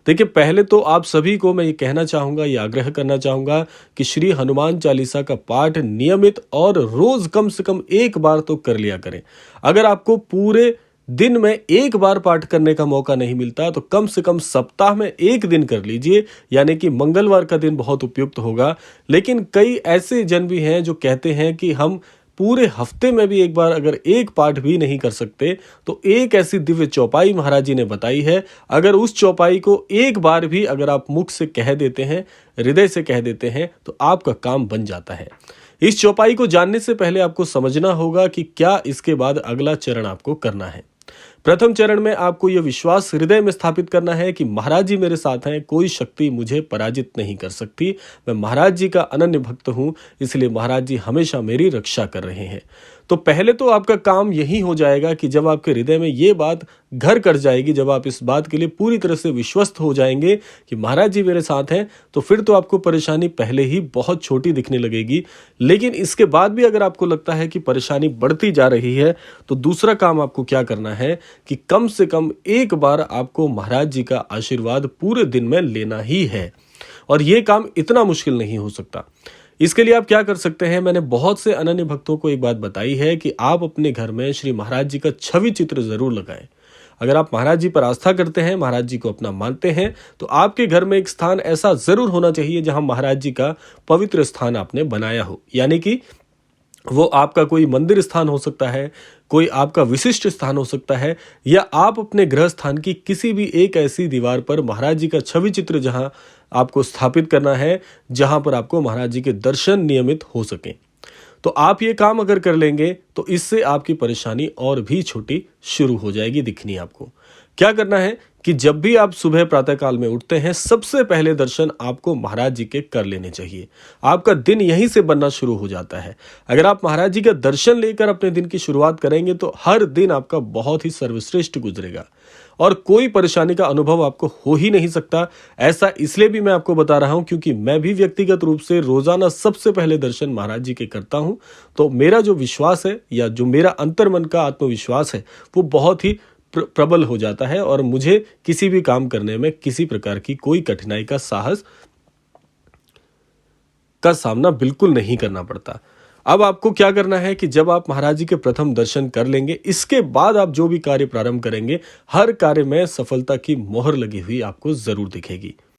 देखिए, पहले तो आप सभी को मैं ये कहना चाहूँगा, ये आग्रह करना चाहूँगा कि श्री हनुमान चालीसा का पाठ नियमित और रोज़ कम से कम 1 बार तो कर लिया करें। अगर आपको पूरे दिन में 1 बार पाठ करने का मौका नहीं मिलता, तो कम से कम सप्ताह में 1 दिन कर लीजिए, यानी कि मंगलवार का दिन बहुत उपयुक्त होगा। लेकिन कई ऐसे जन भी हैं जो कहते हैं कि हम पूरे हफ्ते में भी 1 बार अगर 1 पाठ भी नहीं कर सकते, तो एक ऐसी दिव्य चौपाई महाराज जी ने बताई है। अगर उस चौपाई को 1 बार भी अगर आप मुख से कह देते हैं, हृदय से कह देते हैं, तो आपका काम बन जाता है। इस चौपाई को जानने से पहले आपको समझना होगा कि क्या इसके बाद अगला चरण आपको करना है। प्रथम चरण में आपको यह विश्वास हृदय में स्थापित करना है कि महाराज जी मेरे साथ हैं, कोई शक्ति मुझे पराजित नहीं कर सकती। मैं महाराज जी का अनन्य भक्त हूं, इसलिए महाराज जी हमेशा मेरी रक्षा कर रहे हैं। तो पहले तो आपका काम यही हो जाएगा कि जब आपके हृदय में ये बात घर कर जाएगी, जब आप इस बात के लिए पूरी तरह से विश्वस्त हो जाएंगे कि महाराज जी मेरे साथ हैं, तो फिर तो आपको परेशानी पहले ही बहुत छोटी दिखने लगेगी। लेकिन इसके बाद भी अगर आपको लगता है कि परेशानी बढ़ती जा रही है, तो दूसरा काम आपको क्या करना है कि कम से कम 1 बार आपको महाराज जी का आशीर्वाद पूरे दिन में लेना ही है। और यह काम इतना मुश्किल नहीं हो सकता। इसके लिए आप क्या कर सकते हैं, मैंने बहुत से अनन्य भक्तों को एक बात बताई है कि आप अपने घर में श्री महाराज जी का छवि चित्र जरूर लगाएं। अगर आप महाराज जी पर आस्था करते हैं, महाराज जी को अपना मानते हैं, तो आपके घर में एक स्थान ऐसा जरूर होना चाहिए जहां महाराज जी का पवित्र स्थान आपने बनाया हो। यानी कि वो आपका कोई मंदिर स्थान हो सकता है, कोई आपका विशिष्ट स्थान हो सकता है, या आप अपने गृह स्थान की किसी भी एक ऐसी दीवार पर महाराज जी का छवि चित्र जहां आपको स्थापित करना है, जहां पर आपको महाराज जी के दर्शन नियमित हो सकें। तो आप ये काम अगर कर लेंगे, तो इससे आपकी परेशानी और भी छोटी शुरू हो जाएगी दिखनी। आपको क्या करना है कि जब भी आप सुबह प्रातःकाल में उठते हैं, सबसे पहले दर्शन आपको महाराज जी के कर लेने चाहिए। आपका दिन यहीं से बनना शुरू हो जाता है। अगर आप महाराज जी का दर्शन लेकर अपने दिन की शुरुआत करेंगे, तो हर दिन आपका बहुत ही सर्वश्रेष्ठ गुजरेगा और कोई परेशानी का अनुभव आपको हो ही नहीं सकता। ऐसा इसलिए भी मैं आपको बता रहा हूं क्योंकि मैं भी व्यक्तिगत रूप से रोजाना सबसे पहले दर्शन महाराज जी के करता हूं। तो मेरा जो विश्वास है, या जो मेरा अंतर्मन का आत्मविश्वास है, वो बहुत ही प्रबल हो जाता है और मुझे किसी भी काम करने में किसी प्रकार की कोई कठिनाई का सामना बिल्कुल नहीं करना पड़ता। अब आपको क्या करना है कि जब आप महाराज जी के प्रथम दर्शन कर लेंगे, इसके बाद आप जो भी कार्य प्रारंभ करेंगे, हर कार्य में सफलता की मोहर लगी हुई आपको जरूर दिखेगी।